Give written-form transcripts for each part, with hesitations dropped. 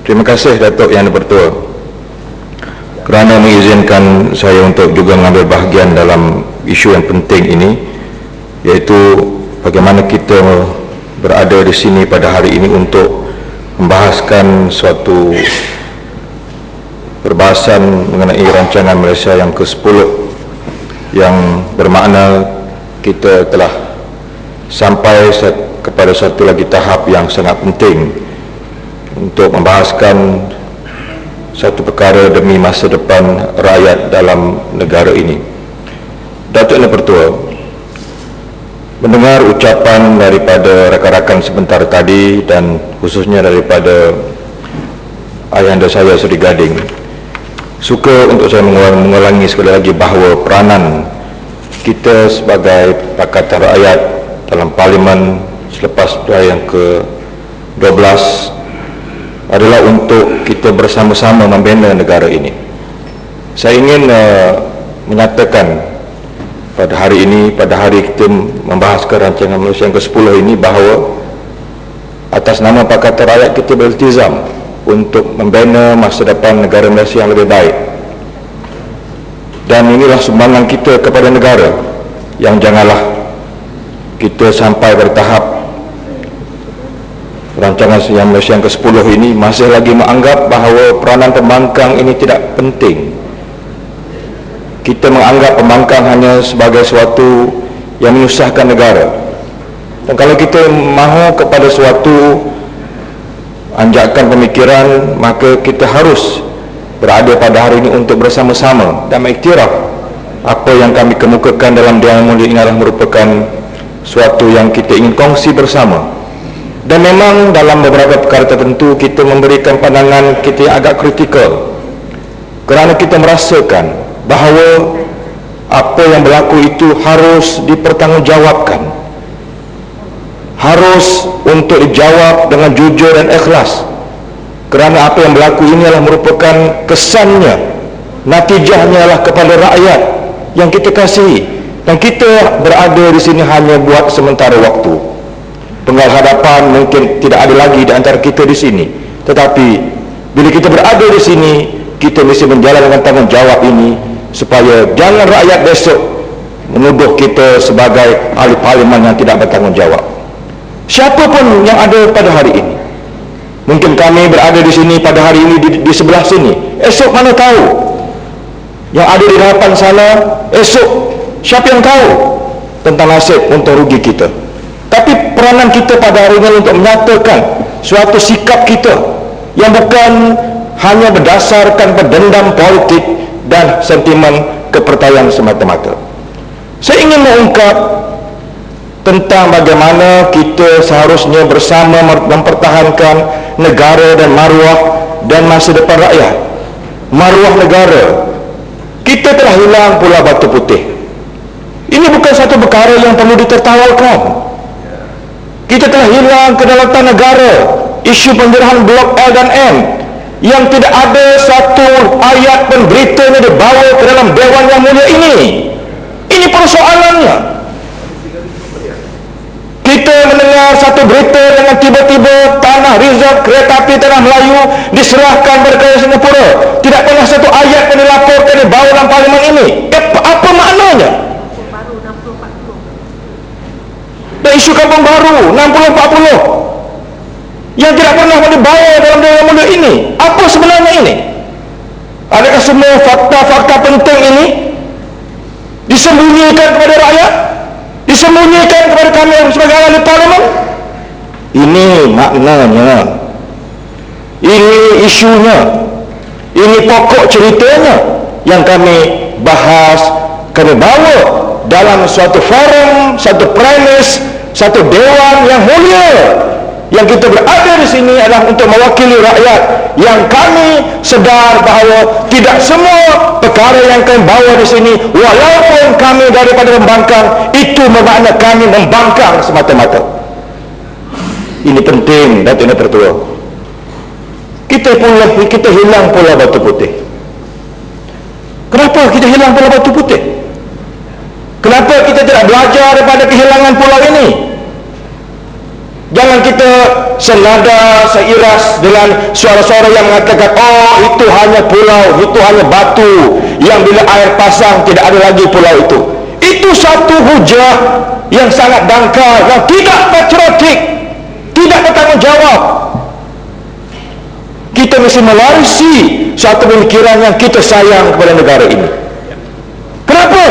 Terima kasih Datuk Yang Dipertua kerana mengizinkan saya untuk juga mengambil bahagian dalam isu yang penting ini, iaitu bagaimana kita berada di sini pada hari ini untuk membahaskan suatu perbahasan mengenai rancangan Malaysia yang ke-10, yang bermakna kita telah sampai kepada satu lagi tahap yang sangat penting untuk membahaskan satu perkara demi masa depan rakyat dalam negara ini. Datuk Yang Dipertua, mendengar ucapan daripada rakan-rakan sebentar tadi dan khususnya daripada ayahanda saya Seri Gading, suka untuk saya mengulangi sekali lagi bahawa peranan kita sebagai Pakatan Rakyat dalam Parlimen selepas yang ke-12 adalah untuk kita bersama-sama membina negara ini. Saya ingin menyatakan pada hari ini, pada hari kita membahas rancangan Malaysia yang ke-10 ini, bahawa atas nama Pakatan Rakyat kita beriltizam untuk membina masa depan negara Malaysia yang lebih baik. Dan inilah sumbangan kita kepada negara, yang janganlah kita sampai bertahap rancangan yang Malaysia yang ke-10 ini masih lagi menganggap bahawa peranan pembangkang ini tidak penting. Kita menganggap pembangkang hanya sebagai sesuatu yang menyusahkan negara. Dan kalau kita mahu kepada suatu anjakan pemikiran, maka kita harus berada pada hari ini untuk bersama-sama dan mengiktiraf apa yang kami kemukakan dalam Dewan Mulia ini adalah merupakan suatu yang kita ingin kongsi bersama. Dan memang dalam beberapa perkara tertentu kita memberikan pandangan kita yang agak kritikal, kerana kita merasakan bahawa apa yang berlaku itu harus dipertanggungjawabkan, harus untuk dijawab dengan jujur dan ikhlas, kerana apa yang berlaku ini adalah merupakan kesannya, natijahnya adalah kepada rakyat yang kita kasihi, dan kita berada di sini hanya buat sementara waktu. Penggal hadapan mungkin tidak ada lagi di antara kita di sini, tetapi bila kita berada di sini, kita mesti menjalankan tanggungjawab ini supaya jangan rakyat besok menuduh kita sebagai ahli parlimen yang tidak bertanggungjawab. Siapapun yang ada pada hari ini, mungkin kami berada di sini pada hari ini di sebelah sini, esok mana tahu yang ada di hadapan sana, esok siapa yang tahu tentang nasib untung rugi kita. Tapi peranan kita pada hari ini untuk menyatakan suatu sikap kita yang bukan hanya berdasarkan berdendam politik dan sentimen kepercayaan semata-mata. Saya ingin mengungkap tentang bagaimana kita seharusnya bersama mempertahankan negara dan maruah dan masa depan rakyat. Maruah negara, kita telah hilang Pulau Batu Putih. Ini bukan satu perkara yang perlu ditertawakan. Kita telah hilang kedaulatan negara, isu penjarahan Blok L dan M, yang tidak ada satu ayat pun beritanya dibawa ke dalam Dewan Yang Mulia ini. Ini persoalannya. Kita mendengar satu berita dengan tiba-tiba tanah reserve kereta api Tanah Melayu diserahkan kepada Kerajaan Singapura. Tidak pernah satu ayat pun dilaporkan dibawa dalam parlimen ini. Apa maknanya? Dan isu kampung baru 60-40 yang tidak pernah dibawa dalam Dewan Mulia ini, apa sebenarnya ini? Adakah semua fakta-fakta penting ini disembunyikan kepada rakyat, disembunyikan kepada kami sebagai ahli parlimen? Ini maknanya, ini isunya, ini pokok ceritanya yang kami bahas, kami bawa dalam suatu forum, satu premis, satu dewan yang mulia. Yang kita berada di sini adalah untuk mewakili rakyat, yang kami sedar bahawa tidak semua perkara yang kami bawa di sini, walaupun kami daripada membangkang, itu bermakna kami membangkang semata-mata. Ini penting, Datuk Yang Dipertua. Kita hilang Pulau Batu Putih. Kenapa kita hilang Pulau Batu Putih? Kenapa kita tidak belajar daripada kehilangan pulau ini? Jangan kita senada, seiras dengan suara-suara yang mengatakan, oh itu hanya pulau, itu hanya batu, yang bila air pasang tidak ada lagi pulau itu. Itu satu hujah yang sangat dangkal, yang tidak patriotik, tidak bertanggungjawab. Kita mesti mewarisi suatu pemikiran yang kita sayang kepada negara ini. Kenapa?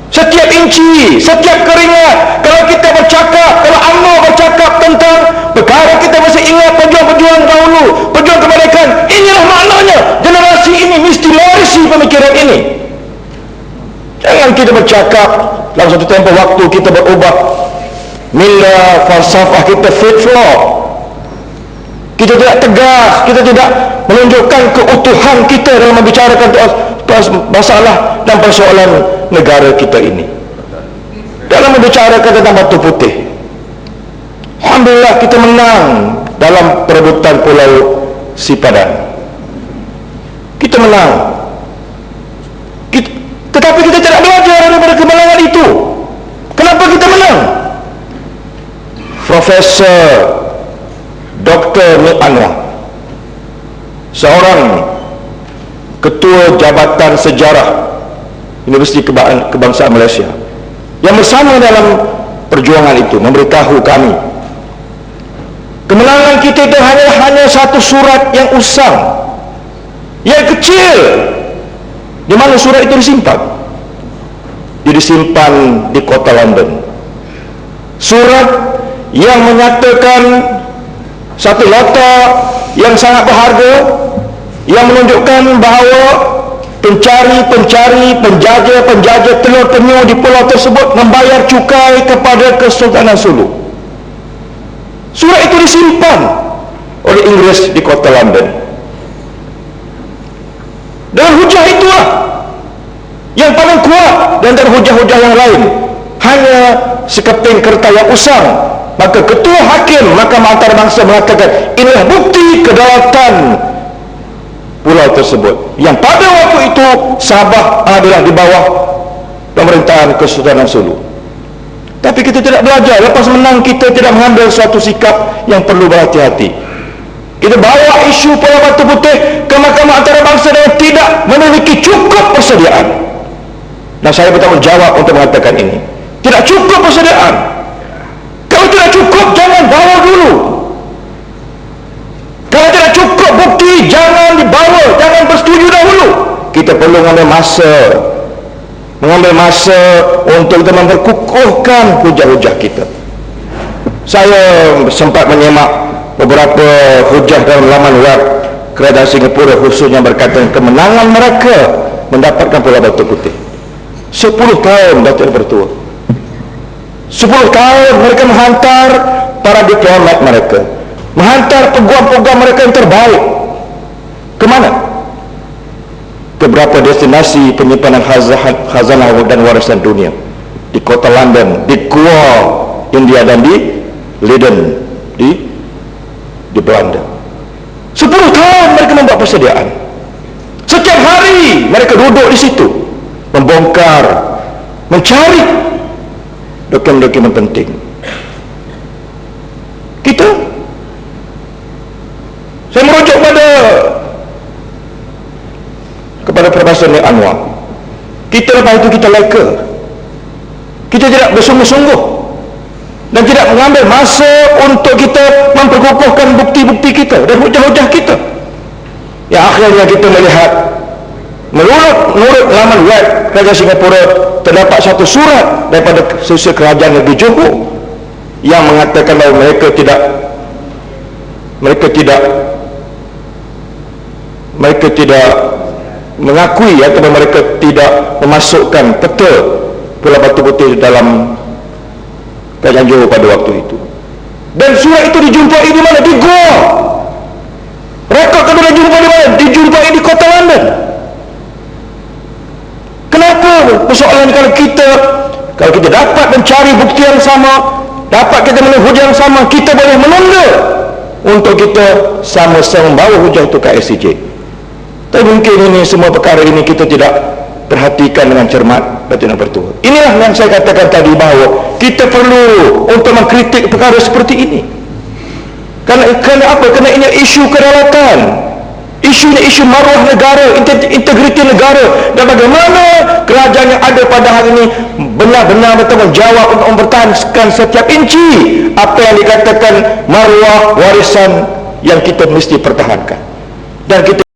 Setiap inci, setiap keringat, kalau kita bercakap, kalau UMNO bercakap tentang perkara, kita mesti ingat pejuang-pejuang dahulu, pejuang kemerdekaan. Inilah maknanya. Generasi ini mesti mewarisi pemikiran ini. Jangan kita bercakap dalam satu tempoh waktu kita berubah mila falsafah kita fit-flop. Kita tidak tegas, kita tidak menunjukkan keutuhan kita dalam membicarakan masalah dan persoalan negara kita ini. Dalam membicarakan tentang batu putih, alhamdulillah kita menang dalam perebutan Pulau Sipadan. Kita menang. Tetapi kita tidak belajar daripada kemenangan itu. Kenapa kita menang? Profesor Dr. Nik Anwar, seorang Ketua Jabatan Sejarah Universiti Kebangsaan Malaysia, yang bersama dalam perjuangan itu, memberitahu kami kemenangan kita itu hanya satu surat yang usang, yang kecil. Di mana surat itu disimpan? Disimpan di kota London. Surat yang menyatakan satu nota yang sangat berharga, yang menunjukkan bahawa pencari-pencari, penjajah-penjajah telur penyu di pulau tersebut membayar cukai kepada Kesultanan Sulu. Surat itu disimpan oleh Inggris di kota London. Dengan hujah itulah yang paling kuat dan dari hujah-hujah yang lain, hanya sekeping kertas yang usang. Maka ketua hakim Mahkamah Antarabangsa mengatakan inilah bukti kedaulatan pulau tersebut, yang pada waktu itu Sabah adalah di bawah pemerintahan Kesultanan Sulu. Tapi kita tidak belajar. Lepas menang, kita tidak mengambil suatu sikap yang perlu berhati-hati. Kita bawa isu Pulau Batu Putih ke Mahkamah Antarabangsa dengan tidak memiliki cukup persediaan. Dan saya bertanggung jawab untuk mengatakan ini. Tidak cukup persediaan. Kalau tidak cukup, jangan bawa dulu. Kalau tidak cukup bukti, jangan dibawa, jangan bersetuju dahulu. Kita perlu mengambil masa untuk kita memperkukuhkan hujah-hujah kita. Saya sempat menyemak beberapa hujah dalam laman web Kerajaan Singapura, khususnya berkaitan kemenangan mereka mendapatkan Pulau Batu Putih. 10 tahun Datuk Bertua, 10 tahun mereka menghantar para diplomat mereka, menghantar peguam-peguam mereka yang terbaik. Ke mana? Ke beberapa destinasi penyimpanan khazanah dan warisan dunia, di kota London, di Goa, India, dan di Leiden, di Belanda. 10 tahun mereka membuat persediaan. Setiap hari mereka duduk di situ, membongkar, mencari dokumen-dokumen penting. Saya merujuk kepada Profesor Nik Anwar. Kita lepas itu kita leka. Kita tidak bersungguh-sungguh dan tidak mengambil masa untuk kita memperkukuhkan bukti-bukti kita dan hujah-hujah kita. Yang akhirnya kita melihat menurut laman web Kerajaan Singapura, terdapat satu surat daripada sesua kerajaan negeri Johor yang mengatakan bahawa mereka tidak mengakui atau mereka tidak memasukkan peta Pulau Batu Putih dalam Kerajaan Johor pada waktu itu. Dan surat itu dijumpai di mana? Di Goa. Rekod kedua dijumpai di mana? Dijumpai di kota London. Kenapa persoalan kalau kita dapat mencari bukti yang sama, dapat kita menulis hujah yang sama, kita boleh menunda untuk kita sama-sama membawa hujah itu ke ICJ. Tapi mungkin ini semua perkara ini kita tidak perhatikan dengan cermat, Datuk Yang Pertua. Inilah yang saya katakan tadi, bahawa kita perlu untuk mengkritik perkara seperti ini. Kerana apa? Kerana ini isu kedaulatan. Isunya isu maruah negara, integriti negara, dan bagaimana kerajaan yang ada pada hari ini benar-benar bertanggungjawab untuk mempertahankan setiap inci apa yang dikatakan maruah warisan yang kita mesti pertahankan. Dan kita